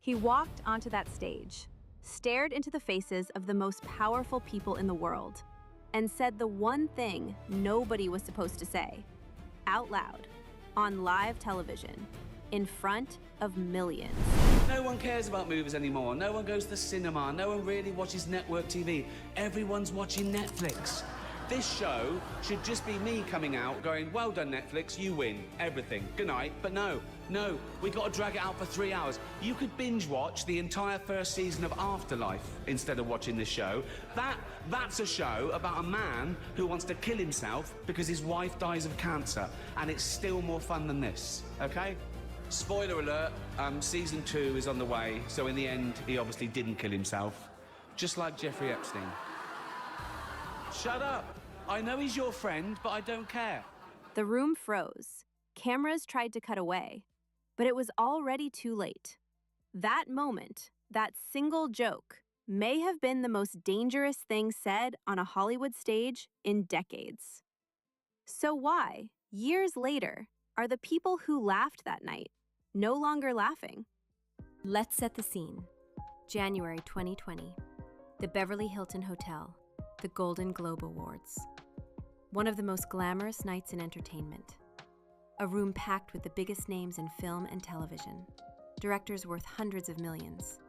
He walked onto that stage, stared into the faces of the most powerful people in the world, and said the one thing nobody was supposed to say, out loud, on live television, in front of millions. No one cares about movies anymore. No one goes to the cinema. No one really watches network TV. Everyone's watching Netflix. This show should just be me coming out going, well done, Netflix, you win everything. Good night. But no, we got to drag it out for 3 hours. You could binge watch the entire first season of Afterlife instead of watching this show. That's a show about a man who wants to kill himself because his wife dies of cancer. And it's still more fun than this, okay? Spoiler alert, season 2 is on the way. So in the end, he obviously didn't kill himself. Just like Jeffrey Epstein. Shut up. I know he's your friend, but I don't care. The room froze. Cameras tried to cut away, but it was already too late. That moment, that single joke, may have been the most dangerous thing said on a Hollywood stage in decades. So why, years later, are the people who laughed that night no longer laughing? Let's set the scene. January 2020. The Beverly Hilton Hotel. The Golden Globe Awards. One of the most glamorous nights in entertainment. A room packed with the biggest names in film and television. Directors worth hundreds of millions.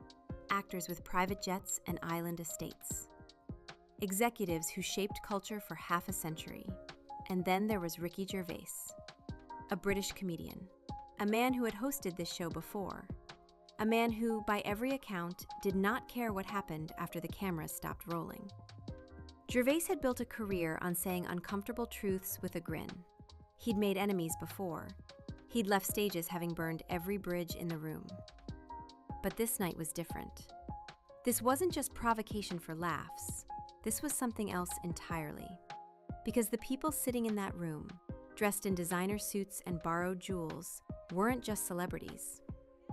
Actors with private jets and island estates. Executives who shaped culture for half a century. And then there was Ricky Gervais, a British comedian. A man who had hosted this show before. A man who, by every account, did not care what happened after the cameras stopped rolling. Gervais had built a career on saying uncomfortable truths with a grin. He'd made enemies before. He'd left stages having burned every bridge in the room. But this night was different. This wasn't just provocation for laughs. This was something else entirely. Because the people sitting in that room, dressed in designer suits and borrowed jewels, weren't just celebrities.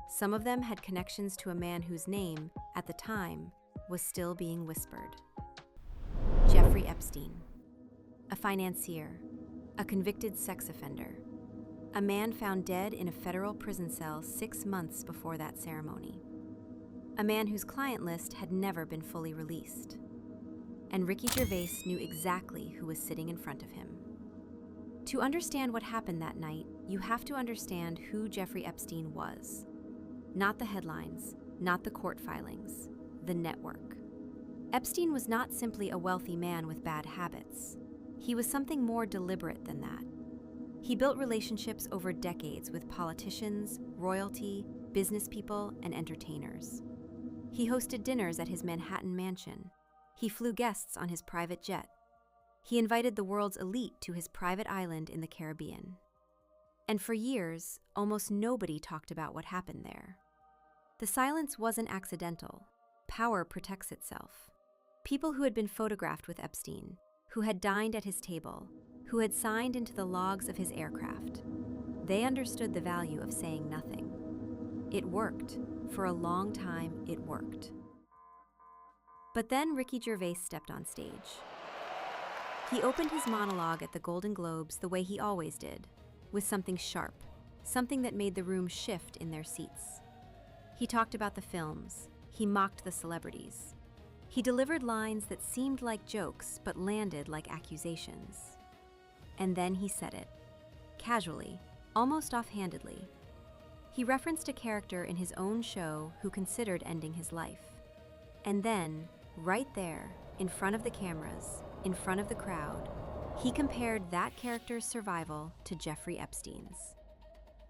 Some of them had connections to a man whose name, at the time, was still being whispered. Jeffrey Epstein, a financier, a convicted sex offender, a man found dead in a federal prison cell 6 months before that ceremony, a man whose client list had never been fully released. And Ricky Gervais knew exactly who was sitting in front of him. To understand what happened that night, you have to understand who Jeffrey Epstein was. Not the headlines, not the court filings, the network. Epstein was not simply a wealthy man with bad habits. He was something more deliberate than that. He built relationships over decades with politicians, royalty, business people, and entertainers. He hosted dinners at his Manhattan mansion. He flew guests on his private jet. He invited the world's elite to his private island in the Caribbean. And for years, almost nobody talked about what happened there. The silence wasn't accidental. Power protects itself. People who had been photographed with Epstein, who had dined at his table, who had signed into the logs of his aircraft, they understood the value of saying nothing. It worked. For a long time, it worked. But then Ricky Gervais stepped on stage. He opened his monologue at the Golden Globes the way he always did, with something sharp, something that made the room shift in their seats. He talked about the films. He mocked the celebrities. He delivered lines that seemed like jokes but landed like accusations. And then he said it, casually, almost offhandedly. He referenced a character in his own show who considered ending his life. And then, right there, in front of the cameras, in front of the crowd, he compared that character's survival to Jeffrey Epstein's.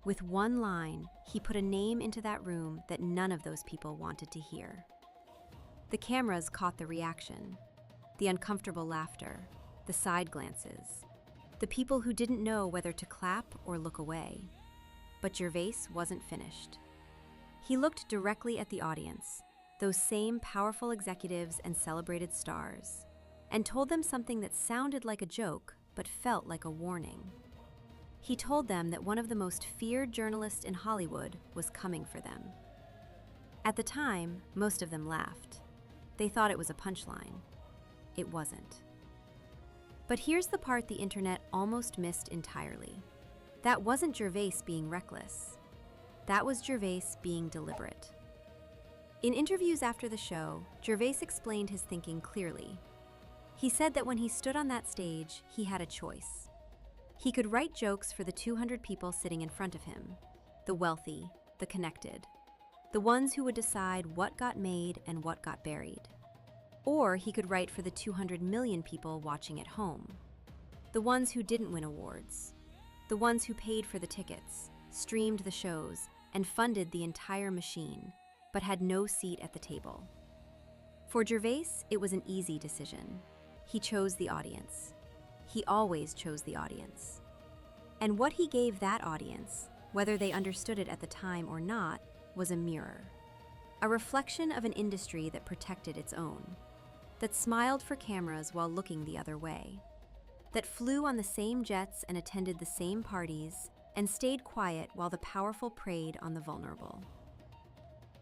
With one line, he put a name into that room that none of those people wanted to hear. The cameras caught the reaction, the uncomfortable laughter, the side glances, the people who didn't know whether to clap or look away. But Gervais wasn't finished. He looked directly at the audience, those same powerful executives and celebrated stars, and told them something that sounded like a joke but felt like a warning. He told them that one of the most feared journalists in Hollywood was coming for them. At the time, most of them laughed. They thought it was a punchline. It wasn't. But here's the part the internet almost missed entirely. That wasn't Gervais being reckless. That was Gervais being deliberate. In interviews after the show, Gervais explained his thinking clearly. He said that when he stood on that stage, he had a choice. He could write jokes for the 200 people sitting in front of him, the wealthy, the connected, the ones who would decide what got made and what got buried. Or he could write for the 200 million people watching at home, the ones who didn't win awards, the ones who paid for the tickets, streamed the shows, and funded the entire machine, but had no seat at the table. For Gervais, it was an easy decision. He chose the audience. He always chose the audience. And what he gave that audience, whether they understood it at the time or not, was a mirror. A reflection of an industry that protected its own, that smiled for cameras while looking the other way, that flew on the same jets and attended the same parties and stayed quiet while the powerful preyed on the vulnerable.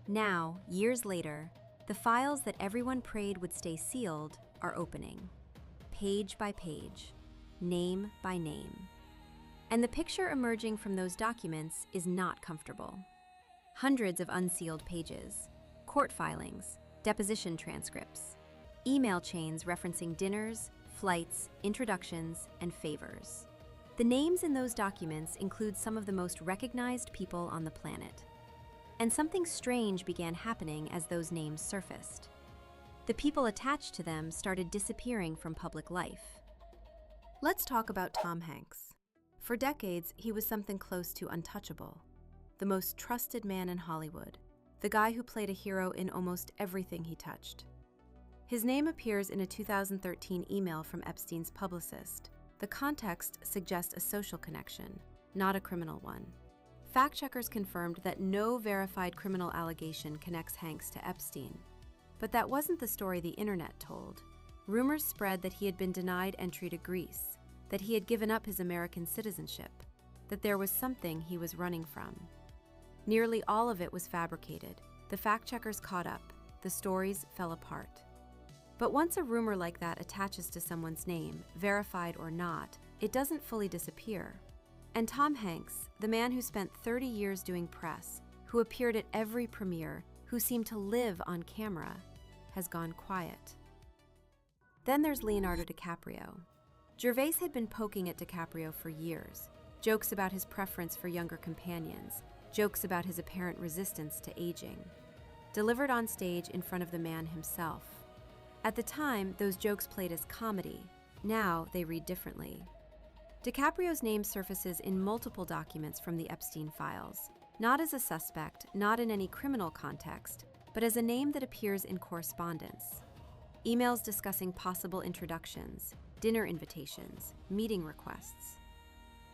Now, years later, the files that everyone prayed would stay sealed are opening, page by page, name by name. And the picture emerging from those documents is not comfortable. Hundreds of unsealed pages, court filings, deposition transcripts, email chains referencing dinners, flights, introductions, and favors. The names in those documents include some of the most recognized people on the planet. And something strange began happening as those names surfaced. The people attached to them started disappearing from public life. Let's talk about Tom Hanks. For decades, he was something close to untouchable, the most trusted man in Hollywood, the guy who played a hero in almost everything he touched. His name appears in a 2013 email from Epstein's publicist. The context suggests a social connection, not a criminal one. Fact-checkers confirmed that no verified criminal allegation connects Hanks to Epstein. But that wasn't the story the internet told. Rumors spread that he had been denied entry to Greece, that he had given up his American citizenship, that there was something he was running from. Nearly all of it was fabricated. The fact-checkers caught up. The stories fell apart. But once a rumor like that attaches to someone's name, verified or not, it doesn't fully disappear. And Tom Hanks, the man who spent 30 years doing press, who appeared at every premiere, who seemed to live on camera, has gone quiet. Then there's Leonardo DiCaprio. Gervais had been poking at DiCaprio for years. Jokes about his preference for younger companions, jokes about his apparent resistance to aging, delivered on stage in front of the man himself. At the time, those jokes played as comedy. Now they read differently. DiCaprio's name surfaces in multiple documents from the Epstein files, not as a suspect, not in any criminal context, but as a name that appears in correspondence. Emails discussing possible introductions, dinner invitations, meeting requests.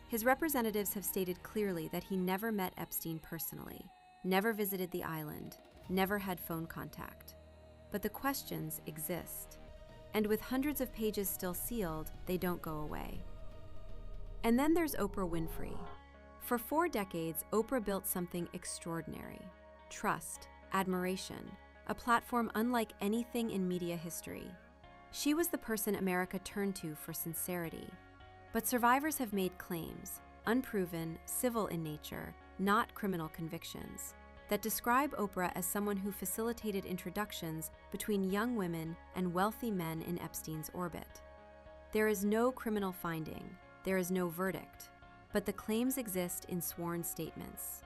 His representatives have stated clearly that he never met Epstein personally, never visited the island, never had phone contact. But the questions exist. And with hundreds of pages still sealed, they don't go away. And then there's Oprah Winfrey. For 4 decades, Oprah built something extraordinary. Trust, admiration, a platform unlike anything in media history. She was the person America turned to for sincerity. But survivors have made claims, unproven, civil in nature, not criminal convictions, that describe Oprah as someone who facilitated introductions between young women and wealthy men in Epstein's orbit. There is no criminal finding. There is no verdict, but the claims exist in sworn statements.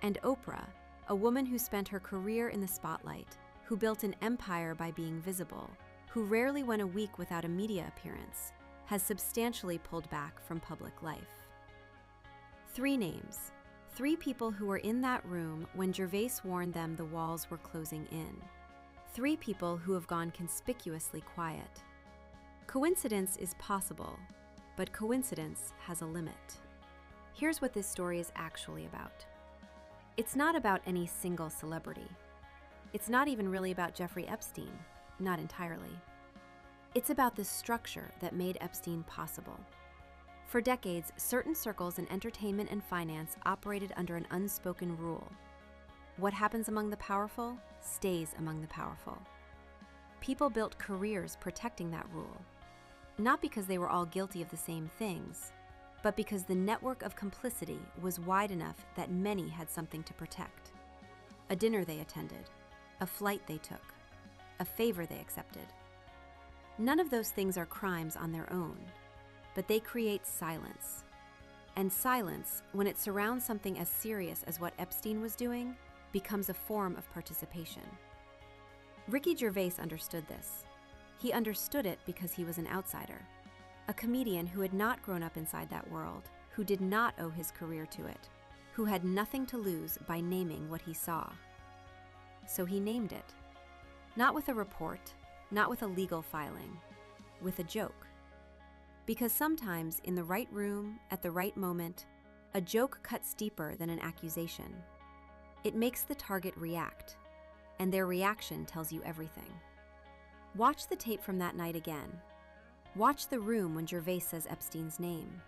And Oprah, a woman who spent her career in the spotlight, who built an empire by being visible, who rarely went a week without a media appearance, has substantially pulled back from public life. 3 names, 3 people who were in that room when Gervais warned them the walls were closing in. 3 people who have gone conspicuously quiet. Coincidence is possible, but coincidence has a limit. Here's what this story is actually about. It's not about any single celebrity. It's not even really about Jeffrey Epstein, not entirely. It's about the structure that made Epstein possible. For decades, certain circles in entertainment and finance operated under an unspoken rule. What happens among the powerful stays among the powerful. People built careers protecting that rule. Not because they were all guilty of the same things, but because the network of complicity was wide enough that many had something to protect. A dinner they attended, a flight they took, a favor they accepted. None of those things are crimes on their own, but they create silence. And silence, when it surrounds something as serious as what Epstein was doing, becomes a form of participation. Ricky Gervais understood this. He understood it because he was an outsider, a comedian who had not grown up inside that world, who did not owe his career to it, who had nothing to lose by naming what he saw. So he named it. Not with a report, not with a legal filing, with a joke. Because sometimes, in the right room, at the right moment, a joke cuts deeper than an accusation. It makes the target react, and their reaction tells you everything. Watch the tape from that night again. Watch the room when Gervais says Epstein's name.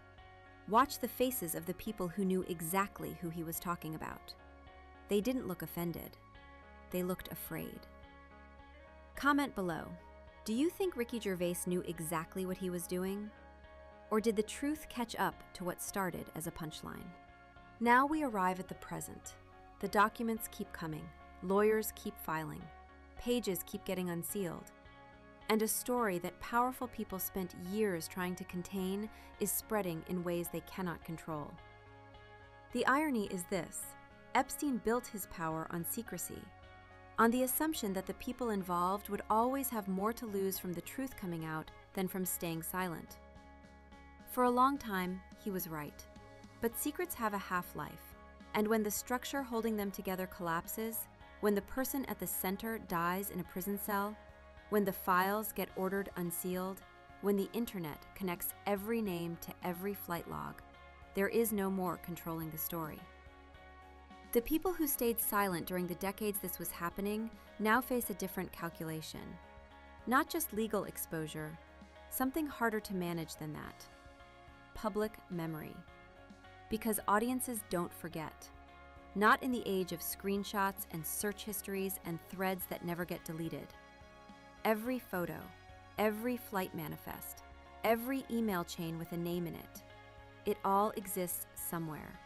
Watch the faces of the people who knew exactly who he was talking about. They didn't look offended. They looked afraid. Comment below. Do you think Ricky Gervais knew exactly what he was doing? Or did the truth catch up to what started as a punchline? Now we arrive at the present. The documents keep coming. Lawyers keep filing. Pages keep getting unsealed. And a story that powerful people spent years trying to contain is spreading in ways they cannot control. The irony is this: Epstein built his power on secrecy, on the assumption that the people involved would always have more to lose from the truth coming out than from staying silent. For a long time, he was right. But secrets have a half-life, and when the structure holding them together collapses, when the person at the center dies in a prison cell, when the files get ordered unsealed, when the internet connects every name to every flight log, there is no more controlling the story. The people who stayed silent during the decades this was happening now face a different calculation. Not just legal exposure, something harder to manage than that: public memory. Because audiences don't forget. Not in the age of screenshots and search histories and threads that never get deleted. Every photo, every flight manifest, every email chain with a name in it, it all exists somewhere,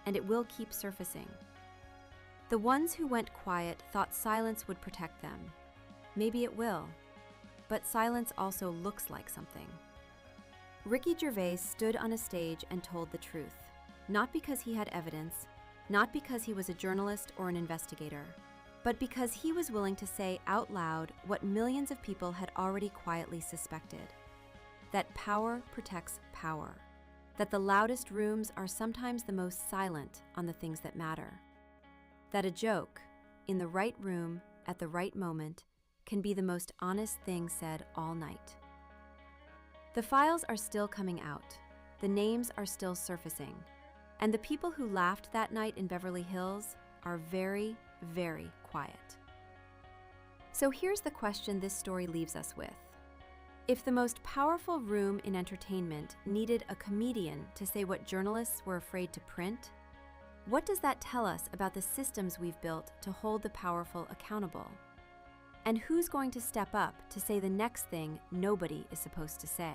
and it will keep surfacing. The ones who went quiet thought silence would protect them. Maybe it will, but silence also looks like something. Ricky Gervais stood on a stage and told the truth, not because he had evidence, not because he was a journalist or an investigator, but because he was willing to say out loud what millions of people had already quietly suspected: that power protects power, that the loudest rooms are sometimes the most silent on the things that matter, that a joke, in the right room, at the right moment, can be the most honest thing said all night. The files are still coming out, the names are still surfacing, and the people who laughed that night in Beverly Hills are very, very quiet. So here's the question this story leaves us with. If the most powerful room in entertainment needed a comedian to say what journalists were afraid to print, what does that tell us about the systems we've built to hold the powerful accountable? And who's going to step up to say the next thing nobody is supposed to say?